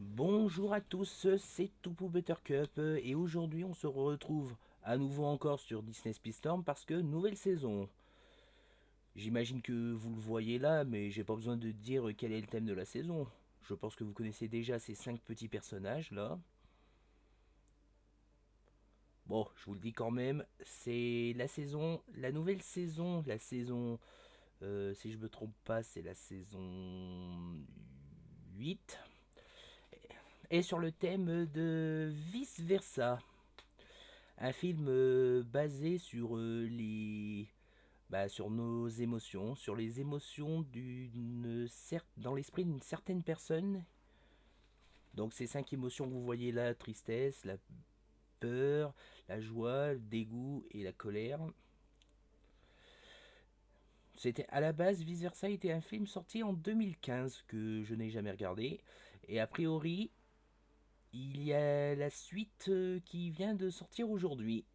Bonjour à tous, c'est Toupou Buttercup et aujourd'hui on se retrouve à nouveau encore sur Disney Speedstorm parce que nouvelle saison. J'imagine que vous le voyez là, mais j'ai pas besoin de dire quel est le thème de la saison. Je pense que vous connaissez déjà ces 5 petits personnages là. Bon, je vous le dis quand même, c'est la saison, la nouvelle saison, si je me trompe pas, c'est la saison 8 et sur le thème de vice versa. Un film basé sur sur nos émotions, sur les émotions dans l'esprit d'une certaine personne. Donc ces 5 émotions que vous voyez là, tristesse, la peur, la joie, le dégoût et la colère. C'était à la base, Vice Versa était un film sorti en 2015 que je n'ai jamais regardé. Et a priori, il y a la suite qui vient de sortir aujourd'hui.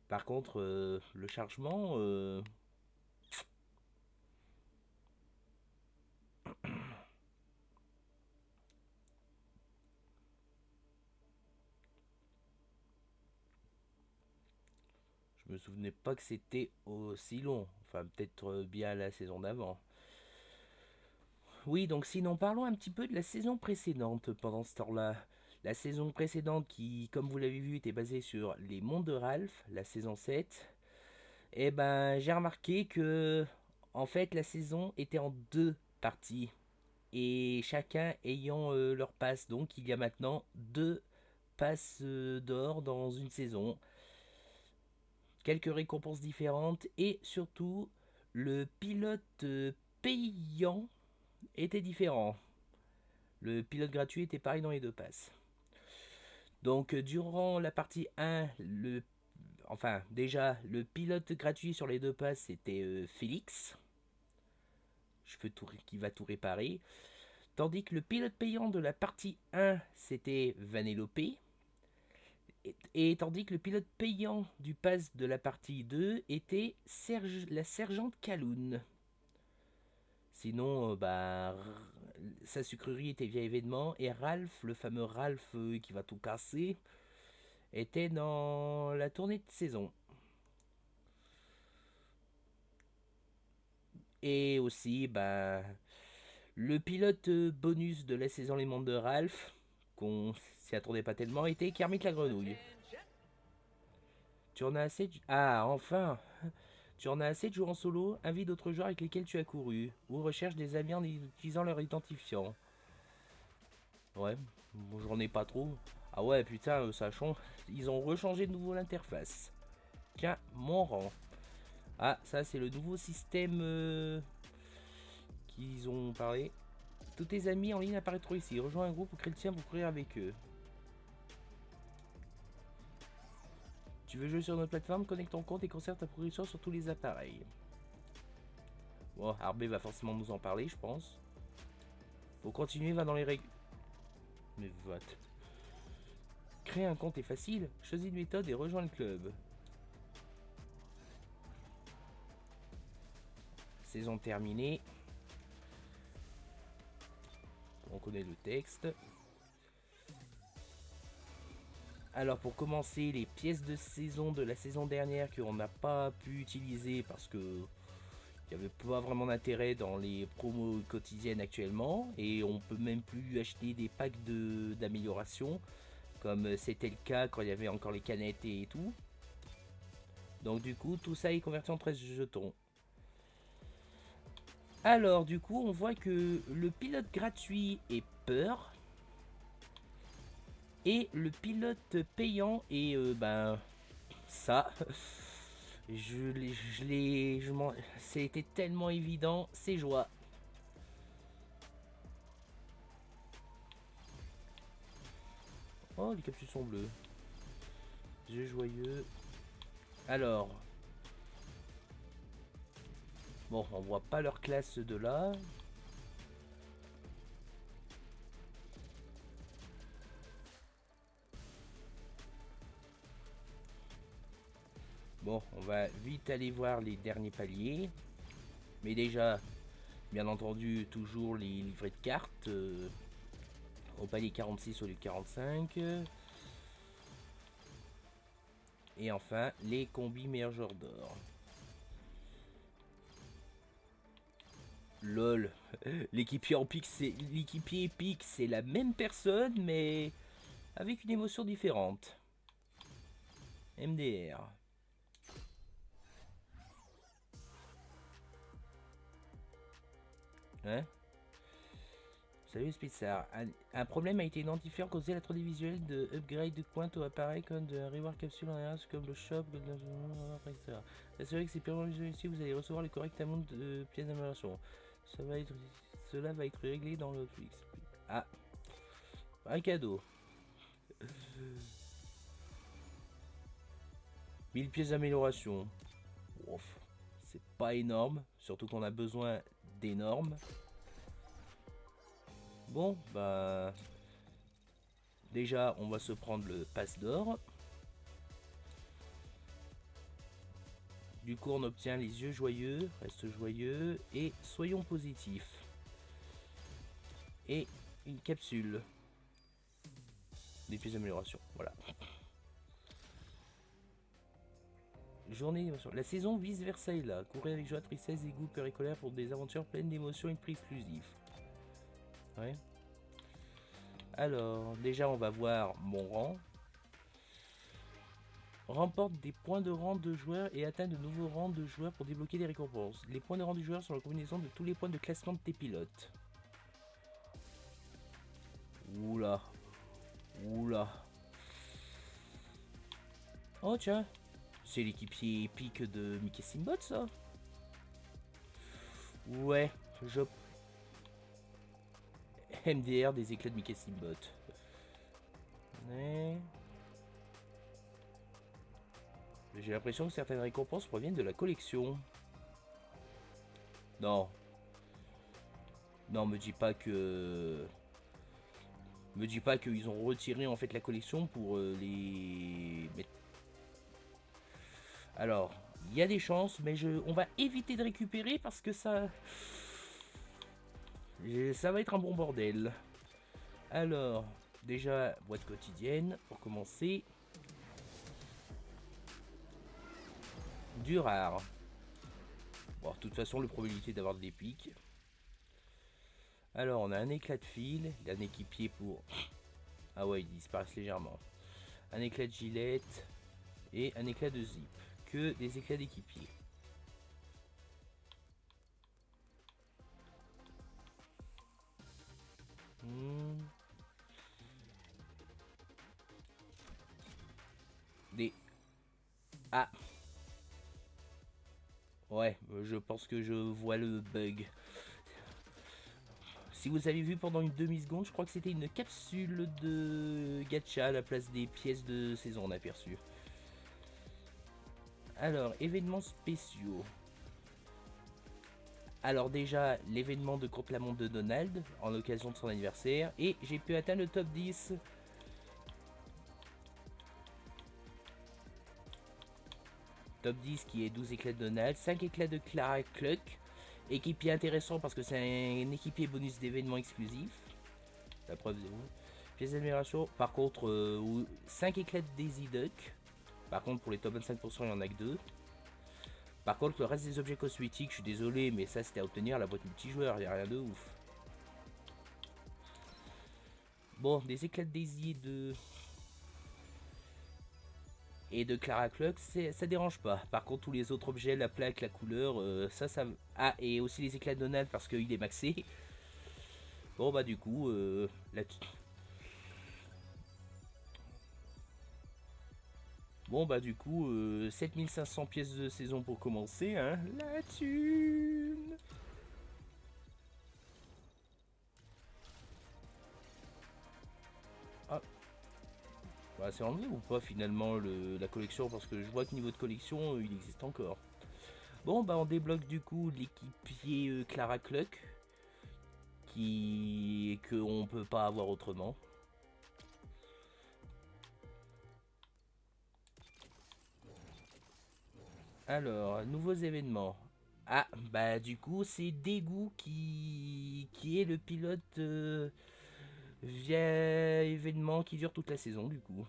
Par contre, le chargement, je me souvenais pas que c'était aussi long. Enfin, peut-être bien la saison d'avant. Oui, donc sinon, parlons un petit peu de la saison précédente pendant ce temps-là. La saison précédente qui, comme vous l'avez vu, était basée sur les mondes de Ralph, la saison 7. Eh ben, j'ai remarqué que, en fait, la saison était en deux parties. Et chacun ayant leur passe. Donc, il y a maintenant deux passes d'or dans une saison. Quelques récompenses différentes et surtout le pilote payant était différent. Le pilote gratuit était pareil dans les deux passes. Donc durant la partie 1, le pilote gratuit sur les deux passes c'était Félix, qui va tout réparer. Tandis que le pilote payant de la partie 1 c'était Vanellope. Et tandis que le pilote payant du pass de la partie 2 était la sergente Kaloun. Sinon, sa sucrerie était via événement et Ralph, le fameux Ralph qui va tout casser, était dans la tournée de saison. Et aussi, le pilote bonus de la saison Les Mondes de Ralph, qu'on s'y attendait pas tellement, était Kermit la Grenouille. Tu en as assez Ah, enfin Tu en as assez de jouer en solo, invite d'autres joueurs avec lesquels tu as couru, ou recherche des amis en utilisant leur identifiant. Ouais, bon, j'en ai pas trop. Ah ouais, putain, sachant, ils ont rechangé de nouveau l'interface. Tiens, mon rang. Ah, ça c'est le nouveau système qu'ils ont parlé. Tous tes amis en ligne apparaîtront ici. Rejoins un groupe ou crée le tien pour courir avec eux. Tu veux jouer sur notre plateforme? Connecte ton compte et conserve ta progression sur tous les appareils. Bon, Arbé va forcément nous en parler, je pense. Pour continuer, va dans les règles. Mais vote. Créer un compte est facile. Choisis une méthode et rejoins le club. Saison terminée. On connaît le texte. Alors pour commencer, les pièces de saison de la saison dernière qu'on n'a pas pu utiliser parce que il n'y avait pas vraiment d'intérêt dans les promos quotidiennes actuellement et on peut même plus acheter des packs d'amélioration comme c'était le cas quand il y avait encore les canettes et tout. Donc du coup tout ça est converti en 13 jetons. Alors du coup on voit que le pilote gratuit est peur et le pilote payant est ça. C'était tellement évident, c'est joie. Oh, les capsules sont bleues. Jeu joyeux. Alors, bon, on voit pas leur classe de là. Bon, on va vite aller voir les derniers paliers. Mais déjà, bien entendu, toujours les livrets de cartes. Au palier 46 au lieu de 45. Et enfin, les combis meilleurs joueurs d'or. LOL. L'équipier en pique, c'est l'équipier épique, c'est la même personne, mais avec une émotion différente. MDR. Hein? Salut Spitsar. Un problème a été identifié en causé la 3D visuelle de upgrade de pointe au appareil comme de reward capsule en RS comme le shop, etc. Assurez que ces purement visuels ici, vous allez recevoir le correct amount de pièces d'amélioration. Cela va être réglé dans le Twix. Ah, un cadeau. 1000 pièces d'amélioration. Ouf, c'est pas énorme, surtout qu'on a besoin d'énormes. Bon, bah... Déjà, on va se prendre le passe d'or. Du coup, on obtient les yeux joyeux, reste joyeux, et soyons positifs. Et une capsule. Des pièces d'amélioration, voilà. Journée d'émotion. La saison vice versa est là. Courir avec joie, tristesse, dégoût, peur et colère pour des aventures pleines d'émotions et de prix exclusifs. Ouais. Alors, déjà, on va voir mon rang. Remporte des points de rang de joueurs et atteint de nouveaux rangs de joueurs pour débloquer des récompenses. Les points de rang du joueur sont la combinaison de tous les points de classement de tes pilotes. Oula. Oula. Oh tiens. C'est l'équipier épique de Mickey Steamboat, ça. Ouais, je... MDR des éclats de Mickey Steamboat. Ouais. J'ai l'impression que certaines récompenses proviennent de la collection. Non. Non, me dis pas que... Me dis pas qu'ils ont retiré en fait la collection pour les... Alors, il y a des chances, mais on va éviter de récupérer parce que ça... Ça va être un bon bordel. Alors, déjà, boîte quotidienne, pour commencer. Du rare. Bon, de toute façon, la probabilité d'avoir de l'épique. Alors, on a un éclat de fil, un équipier pour... Ah ouais, ils disparaissent légèrement. Un éclat de gilette et un éclat de zip. Que des éclats d'équipier. Des... Ah. Ouais, je pense que je vois le bug. Si vous avez vu pendant une demi-seconde, je crois que c'était une capsule de gacha à la place des pièces de saison on a aperçu. Alors, événements spéciaux. Alors déjà, l'événement de contre-la-montre de Donald, en occasion de son anniversaire. Et j'ai pu atteindre le top 10. Top 10 qui est 12 éclats de Donald, 5 éclats de Clara Cluck. Équipier intéressant parce que c'est un équipier bonus d'événements exclusifs. La preuve de vous. Pièces d'amélioration, par contre, 5 éclats de Daisy Duck. Par contre, pour les top 25%, il n'y en a que 2. Par contre, le reste des objets cosmétiques, je suis désolé, mais ça c'était à obtenir à la boîte multijoueur, il n'y a rien de ouf. Bon, des éclats de Daisy et de Clara Cluck, ça dérange pas. Par contre, tous les autres objets, la plaque, la couleur, ça... Ah, et aussi les éclats de Donald parce qu'il est maxé. Bon, bah du coup, Bon bah du coup 7500 pièces de saison pour commencer, hein. La thune. Ah, bah c'est enlevé ou pas finalement la collection, parce que je vois que niveau de collection il existe encore. Bon bah on débloque du coup l'équipier Clara Cluck que on peut pas avoir autrement. Alors, nouveaux événements. Ah, bah du coup, c'est Dégoût qui est le pilote via événement qui dure toute la saison du coup.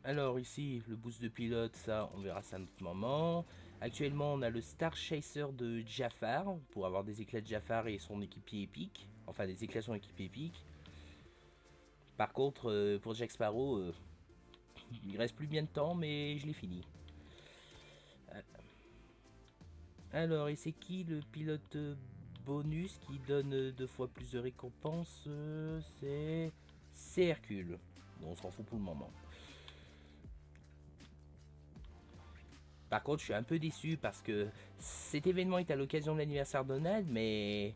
Alors ici, le boost de pilote, ça, on verra ça à un autre moment. Actuellement, on a le Star Chaser de Jafar, pour avoir des éclats de Jafar et son équipier épique. Enfin, des éclats de son équipier épique. Par contre, pour Jack Sparrow, il reste plus bien de temps, mais je l'ai fini. Alors, et c'est qui le pilote bonus qui donne deux fois plus de récompenses? C'est Hercule. Bon, on s'en fout pour le moment. Par contre, je suis un peu déçu parce que cet événement est à l'occasion de l'anniversaire de Donald, mais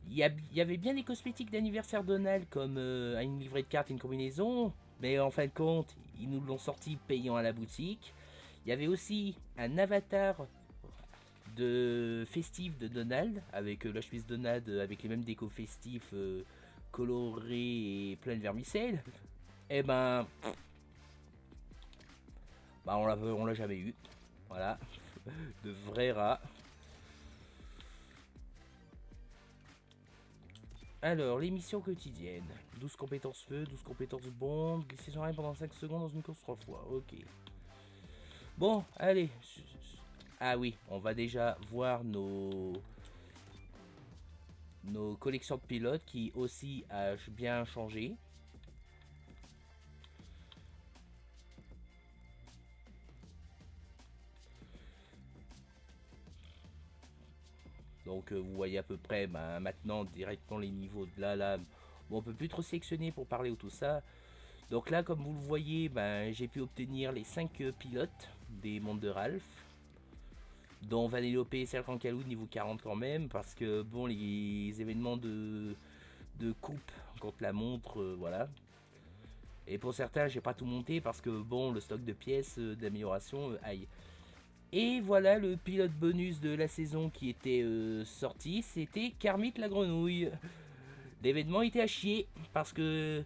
il y avait bien des cosmétiques d'anniversaire de Donald comme une livrée de cartes et une combinaison, mais en fin de compte, ils nous l'ont sorti payant à la boutique. Il y avait aussi un avatar de festif de Donald avec la chemise Donald avec les mêmes décos festifs colorés et plein de vermicelles. Et bah on l'a jamais eu. Voilà, de vrais rats. Alors, les missions quotidiennes. 12 compétences feu, 12 compétences bombe, glisser sur rien pendant 5 secondes dans une course 3 fois. Ok. Bon, allez. Ah oui, on va déjà voir nos collections de pilotes qui aussi a bien changé. Donc vous voyez à peu près maintenant directement les niveaux de là. Bon, on peut plus trop sélectionner pour parler ou tout ça. Donc là, comme vous le voyez, j'ai pu obtenir les 5 pilotes des mondes de Ralph, dont Vanellope et Serkan Kalou niveau 40 quand même, parce que bon, les événements de coupe contre la montre, voilà. Et pour certains, j'ai pas tout monté parce que bon, le stock de pièces d'amélioration, aïe. Et voilà le pilote bonus de la saison qui était sorti, c'était Kermit la grenouille. L'événement était à chier parce que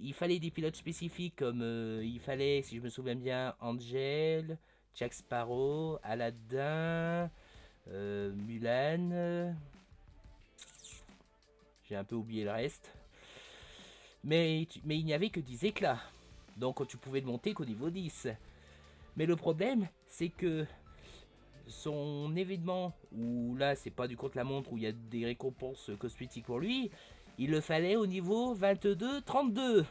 il fallait des pilotes spécifiques comme il fallait, si je me souviens bien, Angel, Jack Sparrow, Aladdin, Mulan. J'ai un peu oublié le reste. Mais il n'y avait que 10 éclats. Donc tu pouvais le monter qu'au niveau 10. Mais le problème, c'est que son événement, où là c'est pas du contre-la-montre, où il y a des récompenses cosmétiques pour lui, il le fallait au niveau 22-32.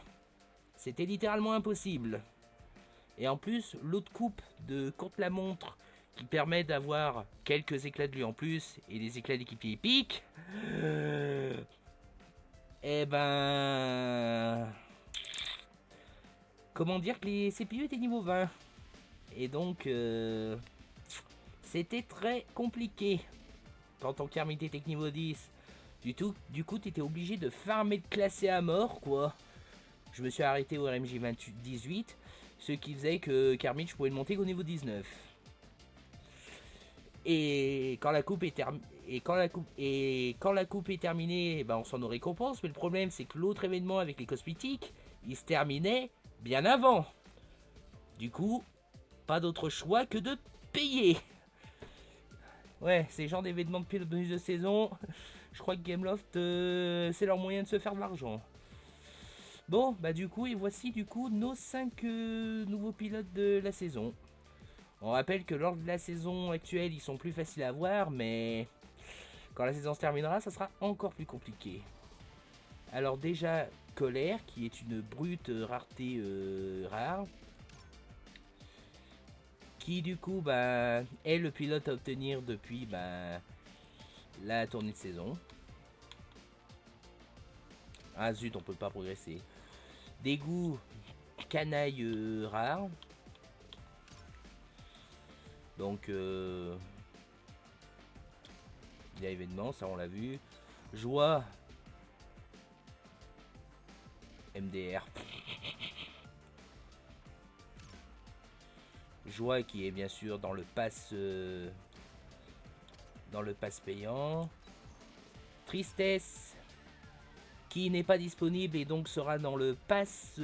C'était littéralement impossible. Et en plus, l'autre coupe de contre-la-montre qui permet d'avoir quelques éclats de lui en plus et des éclats d'équipier épique, eh ben... Comment dire que les CPU étaient niveau 20. Et donc, c'était très compliqué. Quand ton Kermit était niveau 10, du coup, t'étais obligé de farmer de classer à mort, quoi. Je me suis arrêté au RMJ 18, ce qui faisait que Kermit, je pouvais le monter qu'au niveau 19. Et quand la coupe est terminée, quand la coupe est terminée, on s'en récompense. Mais le problème, c'est que l'autre événement avec les cosmétiques, il se terminait bien avant. Du coup, pas d'autre choix que de payer. Ouais, c'est le genre d'événements de pilote bonus de saison. Je crois que Gameloft, c'est leur moyen de se faire de l'argent. Bon, du coup, et voici du coup nos 5 nouveaux pilotes de la saison. On rappelle que lors de la saison actuelle, ils sont plus faciles à voir, mais quand la saison se terminera, ça sera encore plus compliqué. Alors déjà, Colère, qui est une brute rareté rare, qui du coup est le pilote à obtenir depuis la tournée de saison. Ah zut, on peut pas progresser. Dégoût, canaille rare. Donc il y a événement, ça on l'a vu. Joie, MDR. Joie qui est bien sûr dans le pass payant. Tristesse, qui n'est pas disponible et donc sera dans le pass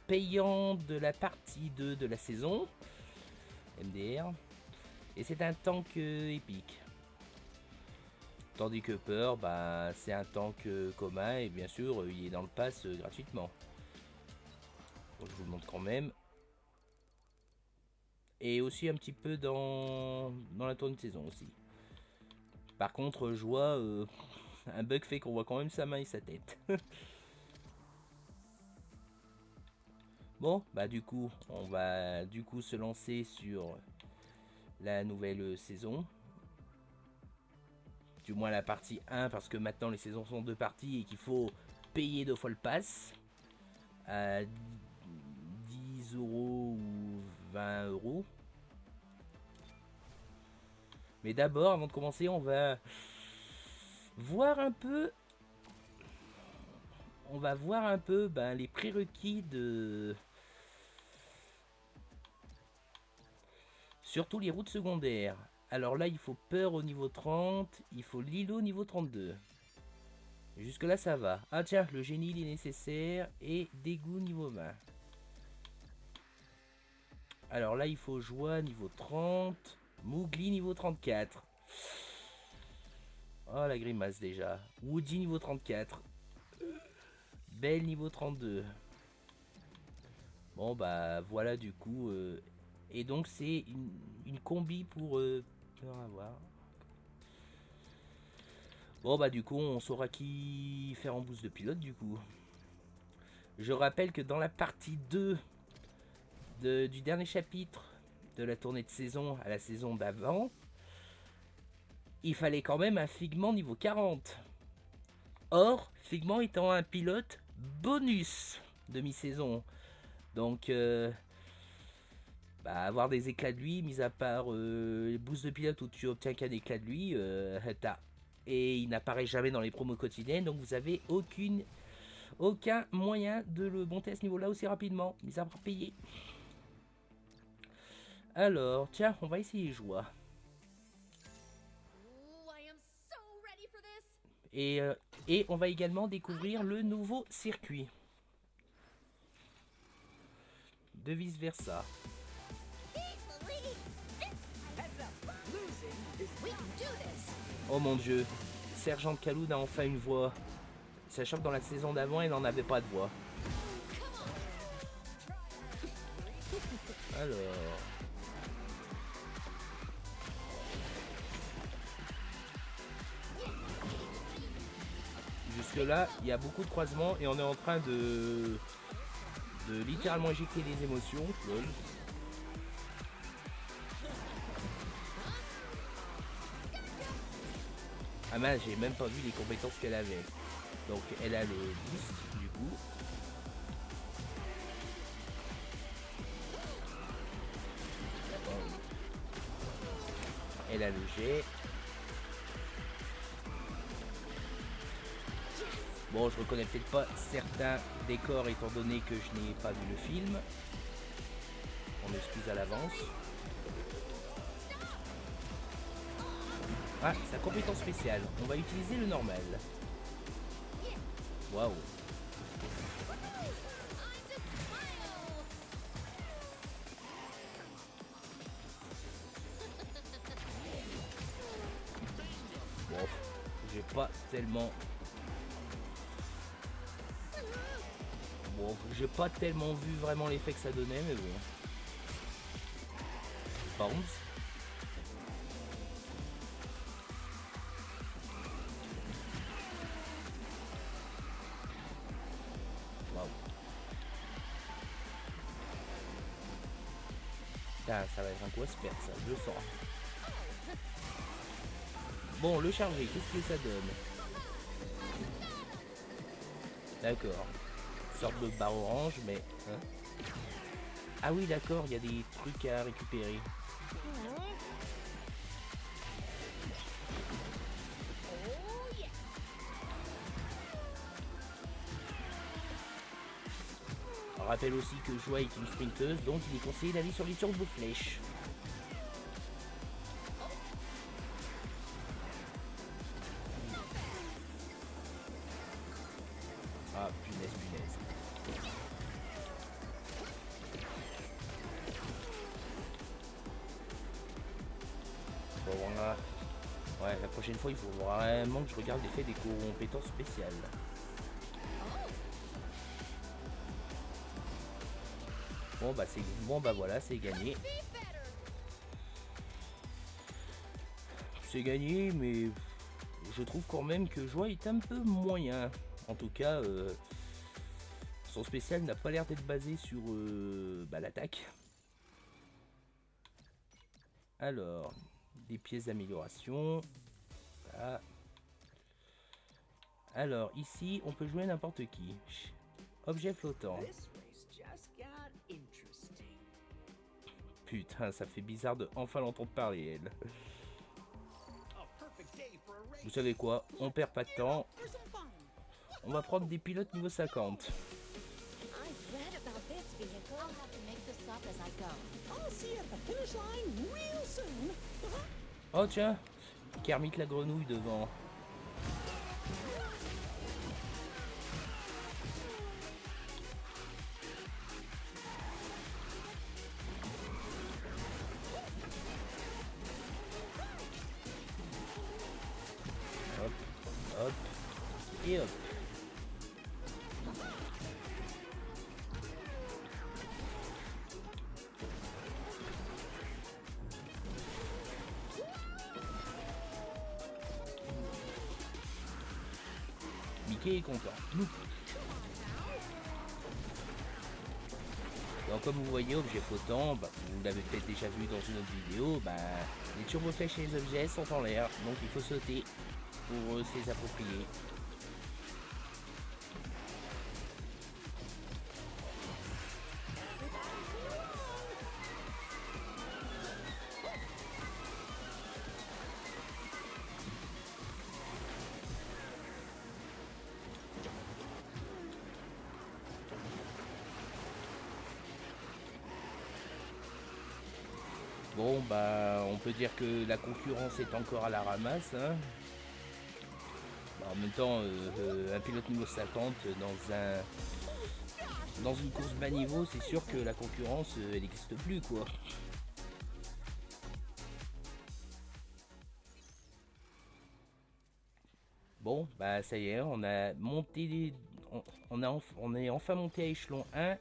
payant de la partie 2 de la saison MDR. Et c'est un tank épique. Tandis que Peur, bah, c'est un tank commun et bien sûr il est dans le pass gratuitement. Donc, je vous le montre quand même. Et aussi un petit peu dans la tournée de saison aussi. Par contre, je vois un bug fait qu'on voit quand même sa main et sa tête. Bon, bah du coup, on va du coup se lancer sur la nouvelle saison. Du moins la partie 1, parce que maintenant les saisons sont 2 parties et qu'il faut payer 2 fois le pass. À 10 € ou 20 €. Mais d'abord, avant de commencer, on va voir un peu... les prérequis de... Surtout les routes secondaires. Alors là, il faut Peur au niveau 30, il faut Lilo au niveau 32. Jusque là, ça va. Ah tiens, le génie, il est nécessaire. Et dégoût niveau 20. Alors là, il faut Joie niveau 30. Mougli niveau 34. Oh, la grimace déjà. Woody niveau 34. Belle niveau 32. Bon, bah voilà du coup. Et donc, c'est une combi pour avoir. Bon, bah du coup, on saura qui faire en boost de pilote du coup. Je rappelle que dans la partie 2 du dernier chapitre de la tournée de saison à la saison d'avant, il fallait quand même un Figment niveau 40. Or, Figment étant un pilote bonus de mi-saison. Donc, avoir des éclats de lui, mis à part les boosts de pilote où tu obtiens qu'un éclat de lui, et il n'apparaît jamais dans les promos quotidiennes, donc vous avez aucun moyen de le monter à ce niveau-là aussi rapidement, mis à part payer. Alors, tiens, on va essayer Joie. Et on va également découvrir le nouveau circuit. De vice versa. Oh mon dieu, Sergent Kaloud a enfin une voix. Sachant que dans la saison d'avant, elle n'en avait pas de voix. Alors... Jusque là, il y a beaucoup de croisements et on est en train de littéralement éjecter les émotions. Lol. Ah mince, j'ai même pas vu les compétences qu'elle avait. Donc elle a le boost du coup. Elle a le jet. Bon, je reconnais peut-être pas certains décors étant donné que je n'ai pas vu le film. On m'excuse à l'avance. Ah, sa compétence spéciale. On va utiliser le normal. Waouh. Bon, j'ai pas tellement... Bon, j'ai pas tellement vu vraiment l'effet que ça donnait, mais bon. Bounce. Waouh. Ah, ça va être un coup à se perdre, ça, je le sens. Bon, le charger, qu'est-ce que ça donne? D'accord. Une sorte de barre orange, mais... Hein, ah oui, d'accord, il y a des trucs à récupérer. On rappelle aussi que Joie est une sprinteuse, donc il est conseillé d'aller sur les turbo flèches. Ah, ouais, la prochaine fois, il faut vraiment que je regarde l'effet des compétences spéciales. Bon bah voilà, c'est gagné. C'est gagné, mais je trouve quand même que Joie est un peu moyen. En tout cas, son spécial n'a pas l'air d'être basé sur l'attaque. Alors, des pièces d'amélioration. Voilà. Alors, ici, on peut jouer n'importe qui. Objet flottant. Putain, ça fait bizarre de enfin l'entendre parler, elle. Vous savez quoi? On perd pas de temps. On va prendre des pilotes niveau 50. Oh tiens, Kermit la grenouille devant. Hop, hop, et hop. Mickey est content. Donc comme vous voyez, objet flottant, vous l'avez peut-être déjà vu dans une autre vidéo, les turboflèches et les objets sont en l'air, donc il faut sauter pour se les approprier. Bon on peut dire que la concurrence est encore à la ramasse, hein. En même temps, un pilote niveau 50 dans une course bas niveau, c'est sûr que la concurrence elle n'existe plus quoi. Bon ça y est, on a monté, on est enfin monté à échelon 1.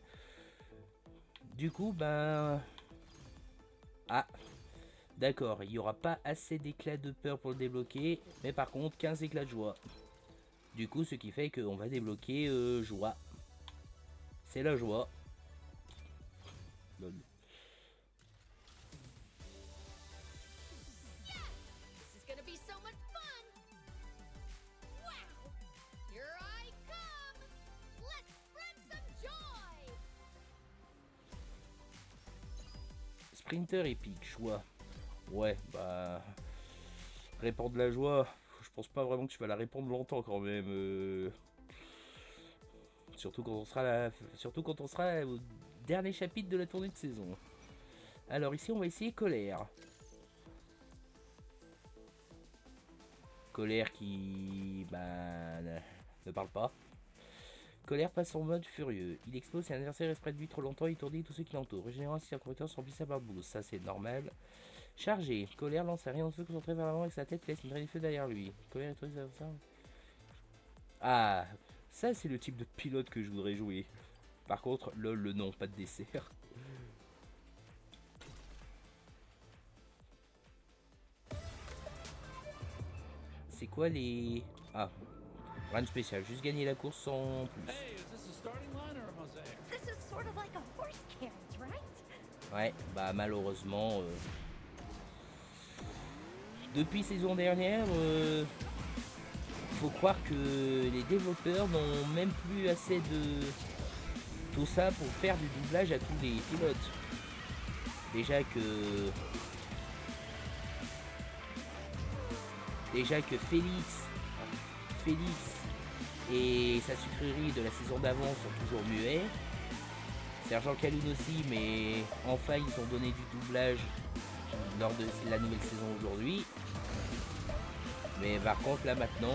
Du coup ah, d'accord, il n'y aura pas assez d'éclats de peur pour le débloquer, mais par contre 15 éclats de joie. Du coup, ce qui fait qu'on va débloquer joie. C'est la joie. Lol. Sprinter épique, joie. Ouais, répandre la joie, je pense pas vraiment que tu vas la répandre longtemps quand même. Surtout quand on sera au dernier chapitre de la tournée de saison. Alors ici on va essayer colère. Colère qui ne parle pas. Colère passe en mode furieux. Il explose si un adversaire reste près de lui trop longtemps, il étourdit tous ceux qui l'entourent. Régénérant si un compétence remplit sa barre de boost. Ça c'est normal. Chargé. Colère lance un rayon de feu concentré vers l'avant avec sa tête qui laisse une traînée de feu derrière lui. Colère est autorise ça. Ah, ça c'est le type de pilote que je voudrais jouer. Par contre, lol, le nom, pas de dessert. C'est quoi les... Ah, rien de spécial, juste gagner la course sans plus. Ouais, malheureusement... Depuis saison dernière, faut croire que les développeurs n'ont même plus assez de tout ça pour faire du doublage à tous les pilotes. Déjà que Félix et sa sucrerie de la saison d'avant sont toujours muets. Sergent Kaloun aussi, mais enfin ils ont donné du doublage lors de la nouvelle saison aujourd'hui. Mais par contre là maintenant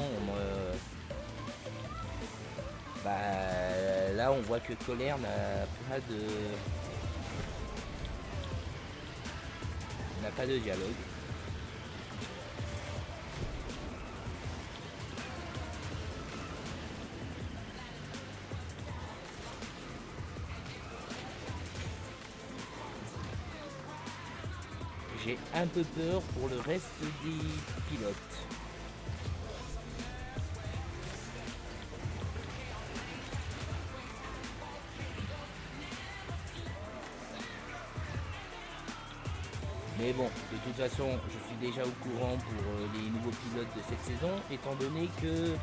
là on voit que Colère n'a pas de dialogue. j'ai un peu peur pour le reste des pilotes. Mais bon, de toute façon, je suis déjà au courant pour les nouveaux pilotes de cette saison, étant donné que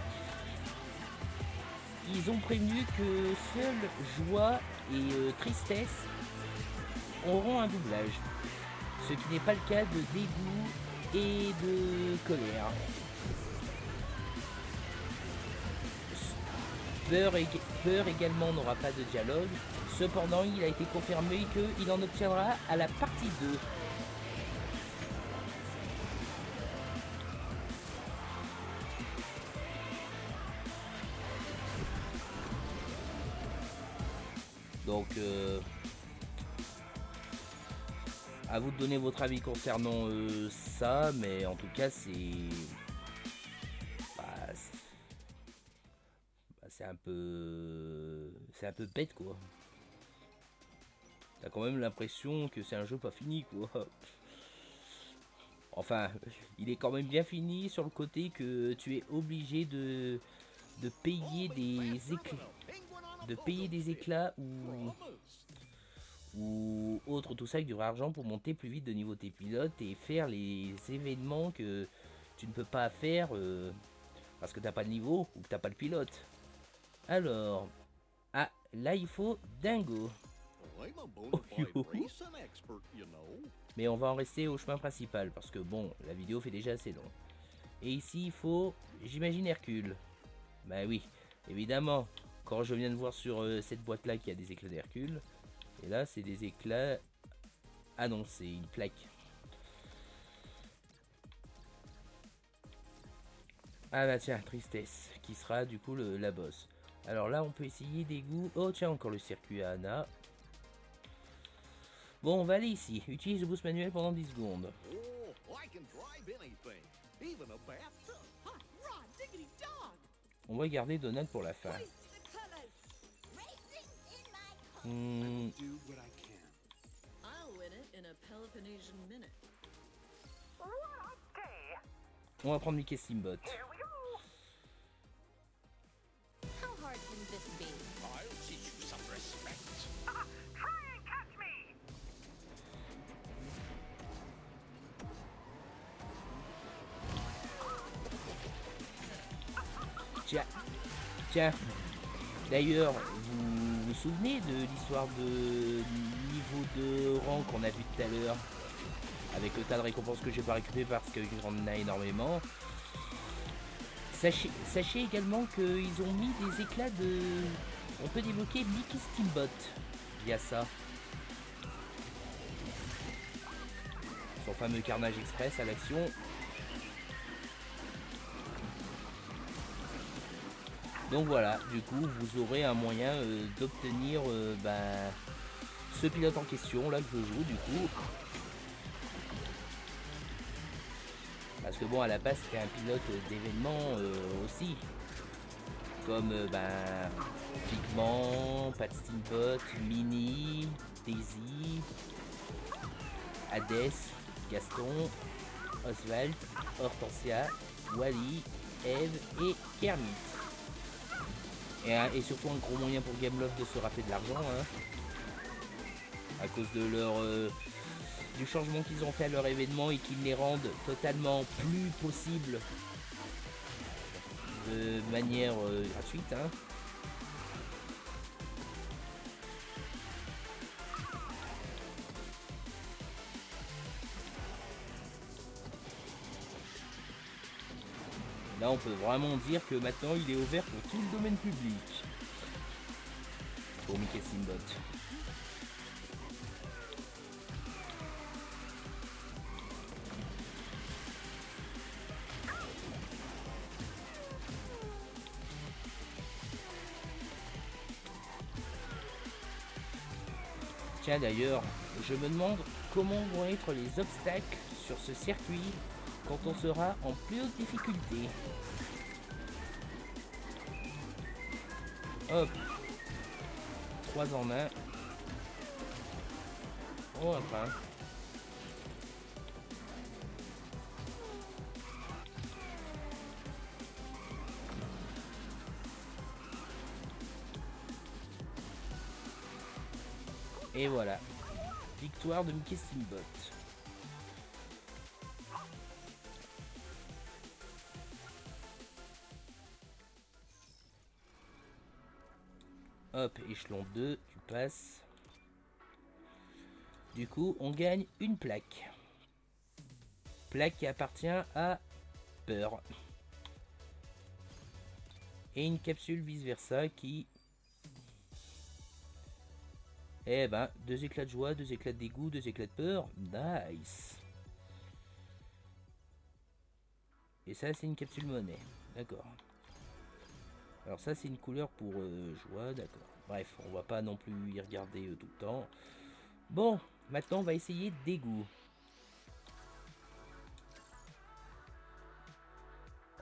ils ont prévenu que seule joie et tristesse auront un doublage. Ce qui n'est pas le cas de dégoût et de colère. Peur également n'aura pas de dialogue. Cependant, il a été confirmé qu'il en obtiendra à la partie 2. Donc, à vous de donner votre avis concernant ça, mais en tout cas, c'est un peu bête, quoi. T'as quand même l'impression que c'est un jeu pas fini, quoi. Enfin, il est quand même bien fini sur le côté que tu es obligé de payer des éclats ou autre, tout ça avec du vrai argent pour monter plus vite de niveau tes pilotes et faire les événements que tu ne peux pas faire parce que t'as pas de niveau ou que t'as pas le pilote. Alors, ah, là il faut Dingo. Mais on va en rester au chemin principal parce que bon, la vidéo fait déjà assez long. Et ici il faut, j'imagine, Hercule. Bah oui, évidemment, quand je viens de voir sur cette boîte là qu'il y a des éclats d'Hercule. Et là c'est des éclats. Ah non, c'est une plaque. Ah bah tiens, tristesse, qui sera du coup la boss. Alors là on peut essayer des goûts. Oh tiens, encore le circuit à Anna. Bon, on va aller ici. Utilise le boost manuel pendant 10 secondes. On va garder Donald pour la fin. On va prendre Mickey Steamboat. Tiens. D'ailleurs, vous vous souvenez de l'histoire de niveau de rang qu'on a vu tout à l'heure, avec le tas de récompenses que j'ai pas récupéré parce qu'il en a énormément. Sachez également qu'ils ont mis des éclats de... On peut débloquer Mickey Steamboat via ça. Son fameux Carnage Express à l'action. Donc voilà, du coup vous aurez un moyen d'obtenir ce pilote en question là que je joue du coup. Parce que bon, à la base c'était un pilote d'événement aussi. Comme Figment, Pat Steamboat, Minnie, Daisy, Hades, Gaston, Oswald, Hortensia, Wally, Eve et Kermit. Et surtout un gros moyen pour Gameloft de se rappeler de l'argent, hein, à cause de leur du changement qu'ils ont fait à leur événement et qu'ils les rendent totalement plus possibles de manière gratuite. Hein. Là on peut vraiment dire que maintenant il est ouvert pour tout le domaine public. Pour Mickey Steamboat. Tiens d'ailleurs, je me demande comment vont être les obstacles sur ce circuit quand on sera en plus haute difficulté. Hop, 3 en 1. Oh, enfin. Et voilà. Victoire de Mickey Steamboat. Hop, échelon 2, tu passes. Du coup, on gagne une plaque. Plaque qui appartient à Peur. Et une capsule vice versa qui... Eh ben, 2 éclats de joie, 2 éclats de dégoût, 2 éclats de peur. Nice. Et ça, c'est une capsule monnaie. D'accord. Alors ça, c'est une couleur pour joie. D'accord. Bref, on va pas non plus y regarder tout le temps. Bon, maintenant, on va essayer dégoût.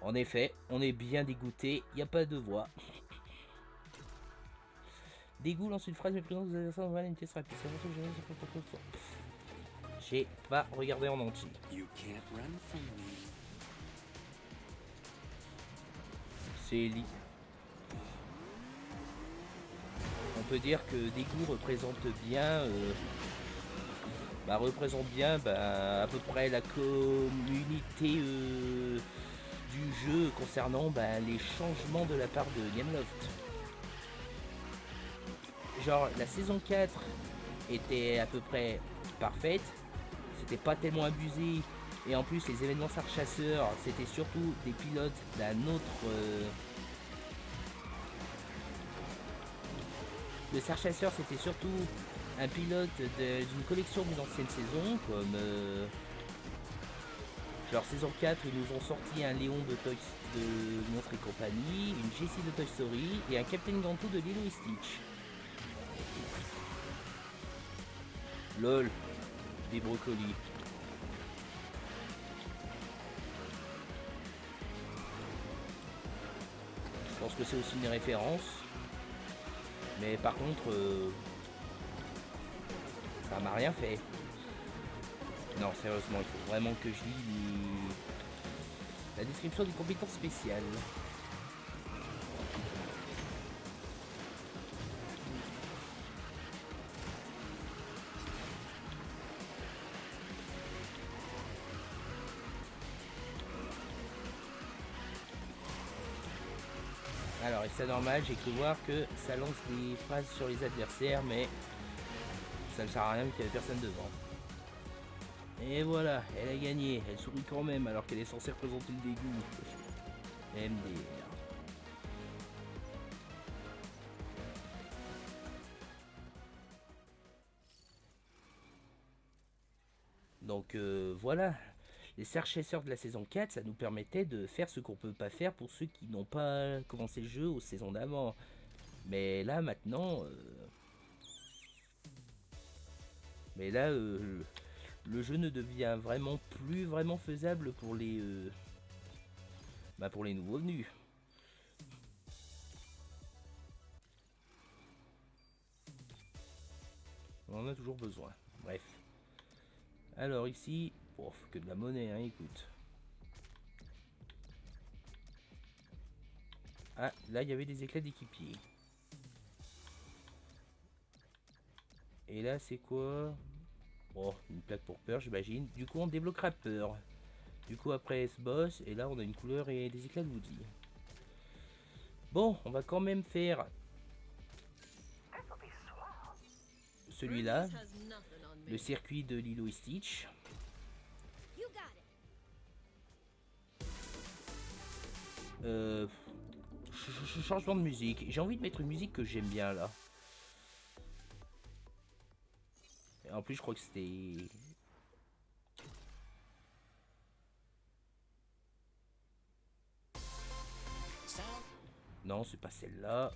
En effet, on est bien dégoûté. Il n'y a pas de voix. Dégoût lance une phrase méprisante des adversaires dans une vitesse rapide. J'ai pas regardé en entier. C'est Ellie. On peut dire que Dégoût représente bien, à peu près la communauté du jeu concernant les changements de la part de Gameloft. Genre la saison 4 était à peu près parfaite, c'était pas tellement abusé, et en plus les événements Sarchasseurs c'était surtout des pilotes d'un autre... Le Sarchasseur c'était surtout un pilote d'une collection d'une ancienne saison, comme genre saison 4 ils nous ont sorti un Léon de Monstres et compagnie, une Jessie de Toy Story et un Captain Gantou de Lilo et Stitch. LOL, des brocolis. Je pense que c'est aussi une référence. Mais par contre, ça m'a rien fait. Non, sérieusement, il faut vraiment que je lis la description des compétences spéciales. Alors, et c'est normal, j'ai cru voir que ça lance des phrases sur les adversaires, mais ça ne sert à rien vu qu'il n'y avait personne devant. Et voilà, elle a gagné. Elle sourit quand même alors qu'elle est censée représenter le dégoût. MDR. Donc voilà, les Sarchasseurs de la saison 4, ça nous permettait de faire ce qu'on peut pas faire pour ceux qui n'ont pas commencé le jeu aux saisons d'avant. Mais là maintenant... le jeu ne devient vraiment plus vraiment faisable pour pour les nouveaux venus. On en a toujours besoin. Bref. Alors ici, que de la monnaie, hein, écoute. Ah, là il y avait des éclats d'équipier. Et là c'est quoi? Oh, une plaque pour peur, j'imagine. Du coup on débloquera peur. Du coup après ce boss, et là on a une couleur et des éclats de Woody. Bon, on va quand même faire celui-là, le circuit de Lilo et Stitch. Changement de musique. J'ai envie de mettre une musique que j'aime bien là. Et en plus je crois que c'était... Non, c'est pas celle-là.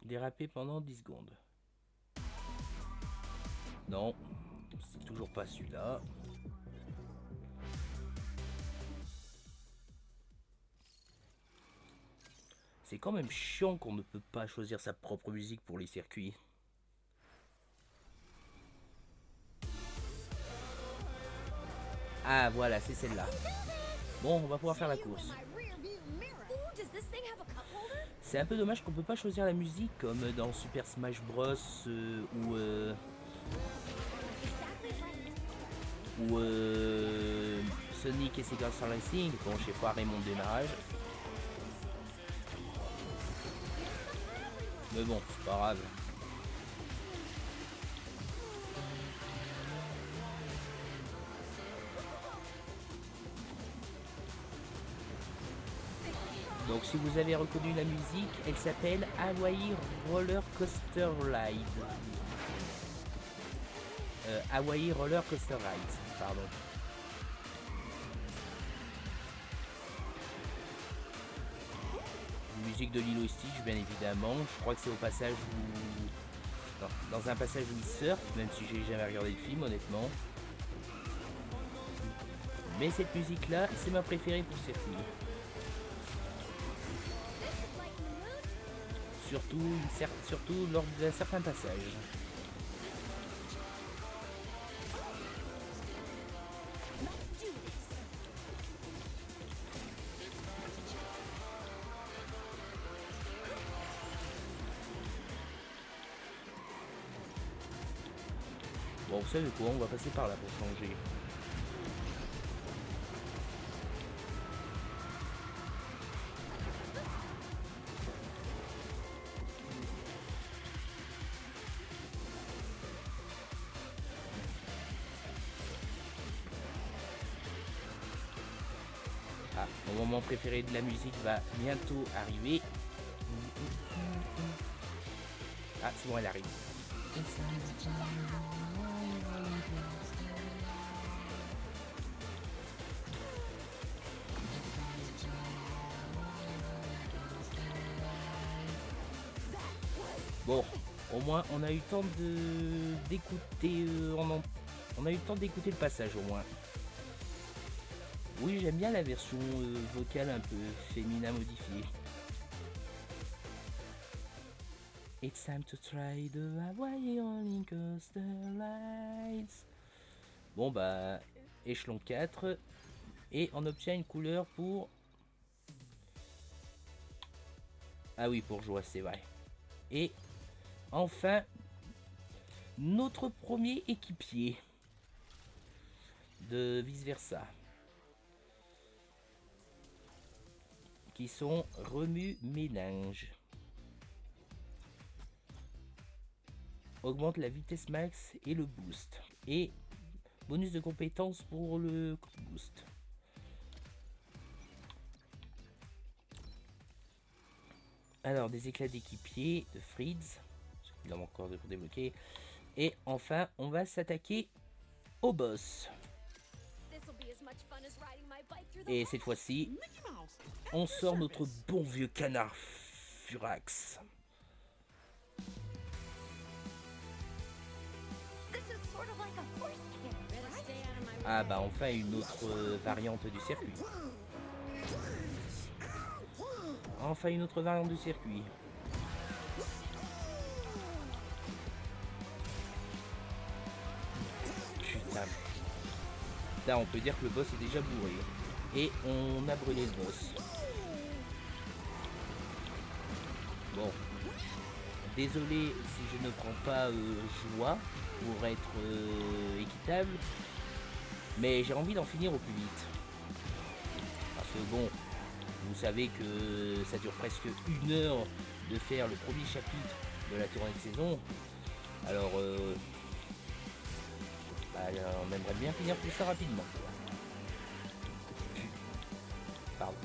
Déraper pendant 10 secondes. Non, c'est toujours pas celui-là. C'est quand même chiant qu'on ne peut pas choisir sa propre musique pour les circuits. Ah voilà, c'est celle-là. Bon, on va pouvoir faire la course. C'est un peu dommage qu'on peut pas choisir la musique comme dans Super Smash Bros ou Sonic et Sega Star Racing. Bon, j'ai foiré mon démarrage. Mais bon, c'est pas grave. Donc si vous avez reconnu la musique, elle s'appelle Hawaii Roller Coaster Ride. Hawaii Roller Coaster Ride, pardon. Musique de Lilo et Stitch, bien évidemment. Je crois que c'est au passage où... Dans un passage où il surfe, même si j'ai jamais regardé le film, honnêtement. Mais cette musique-là, c'est ma préférée pour ce film. Surtout lors d'un certain passage. Bon, vous savez quoi, on va passer par là pour changer. Ah, mon moment préféré de la musique va bientôt arriver. Ah, c'est bon, elle arrive. Bon, au moins on a eu le temps d'écouter, on a eu le temps d'écouter le passage au moins. Oui, j'aime bien la version vocale un peu féminin modifiée. It's time to try the Hawaii Roller Coaster Lights. Bon bah, échelon 4. Et on obtient une couleur pour... Ah oui, pour joie, c'est vrai. Et enfin, notre premier équipier de vice versa. Qui sont remue-ménage. Augmente la vitesse max et le boost. Et bonus de compétences pour le boost. Alors, des éclats d'équipier de Fritz. Il en a encore pour débloquer. Et enfin, on va s'attaquer au boss. Et cette fois-ci, on sort notre bon vieux canard Furax. Ah bah enfin une autre variante du circuit. Enfin une autre variante du circuit. Putain. Là on peut dire que le boss est déjà bourré. Et on a brûlé le boss. Bon. Désolé si je ne prends pas joie pour être équitable. Mais j'ai envie d'en finir au plus vite. Parce que bon, vous savez que ça dure presque 1 heure de faire le premier chapitre de la tournée de saison. Alors, on aimerait bien finir tout ça rapidement. Pardon.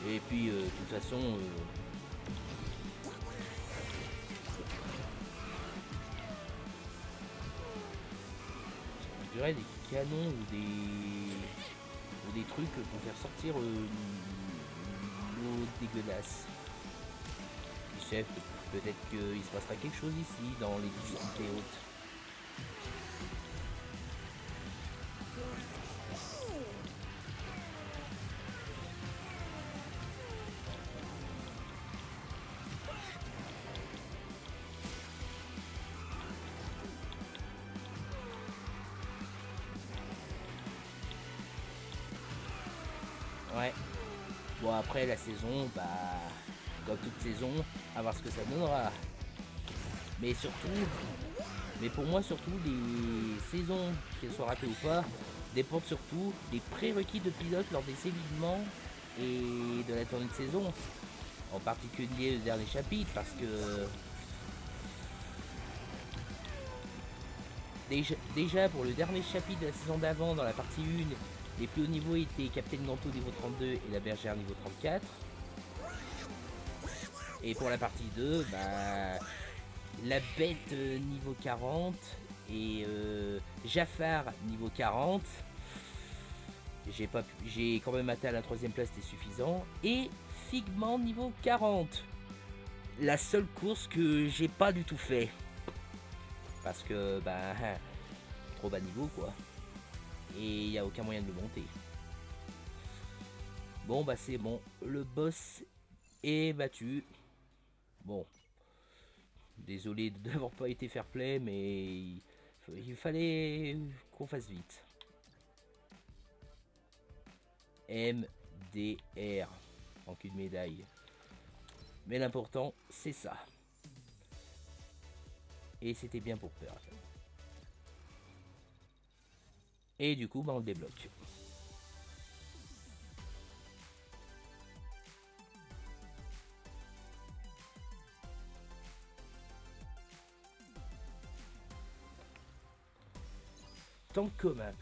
Et puis, de toute façon... je dirais des canons ou des trucs pour faire sortir l'eau dégueulasse. Qui sait, peut-être qu'il se passera quelque chose ici dans les difficultés hautes. Ouais. Bon, après la saison, bah, comme toute saison, à voir ce que ça donnera. Mais surtout, mais pour moi surtout, les saisons, qu'elles soient ratées ou pas, dépendent surtout des prérequis de pilote lors des événements et de la tournée de saison. En particulier le dernier chapitre, parce que déjà pour le dernier chapitre de la saison d'avant, dans la partie 1, les plus hauts niveaux étaient Captain Nanto niveau 32 et la bergère niveau 34. Et pour la partie 2, bah, la bête niveau 40 et Jafar niveau 40. J'ai quand même atteint la troisième place, c'était suffisant. Et Figment niveau 40. La seule course que j'ai pas du tout fait. Parce que, bah, trop bas niveau quoi. Et il n'y a aucun moyen de le monter. Bon, bah c'est bon. Le boss est battu. Bon. Désolé de n'avoir pas été fair play, mais il fallait qu'on fasse vite. MDR. En cul de médaille. Mais l'important, c'est ça. Et c'était bien pour Pearl. Et du coup, bah, on le débloque. Tant que commun.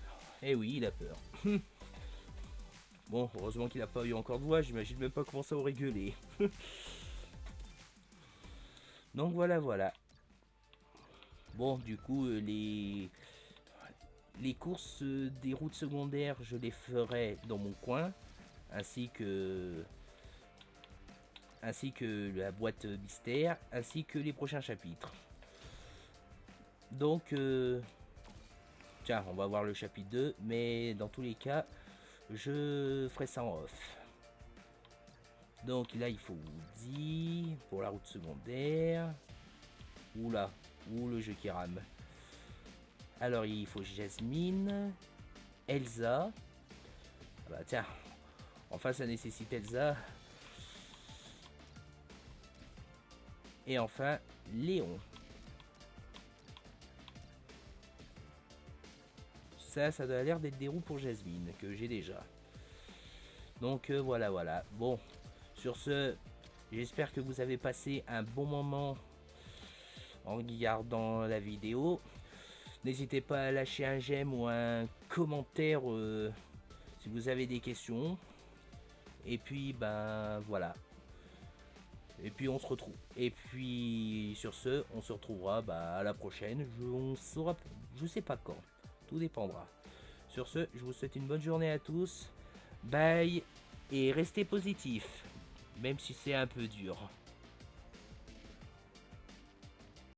Eh oui, il a peur. Bon, heureusement qu'il n'a pas eu encore de voix, j'imagine même pas comment ça aurait gueulé. Donc voilà, voilà. Bon, du coup, les courses des routes secondaires, je les ferai dans mon coin, ainsi que la boîte mystère, ainsi que les prochains chapitres. Donc, tiens, on va voir le chapitre 2, mais dans tous les cas, je ferai ça en off. Donc là, il faut vous dire, pour la route secondaire, oula, ou le jeu qui rame. Alors, il faut Jasmine, Elsa. Ah bah tiens, enfin ça nécessite Elsa. Et enfin, Léon. Ça doit l'air d'être des roues pour Jasmine, que j'ai déjà. Donc voilà, voilà. Bon, sur ce, j'espère que vous avez passé un bon moment en regardant la vidéo. N'hésitez pas à lâcher un j'aime ou un commentaire si vous avez des questions. Et puis, ben voilà. Et puis on se retrouve. Et puis sur ce, on se retrouvera à la prochaine. Je sais pas quand. Tout dépendra. Sur ce, je vous souhaite une bonne journée à tous. Bye. Et restez positifs. Même si c'est un peu dur.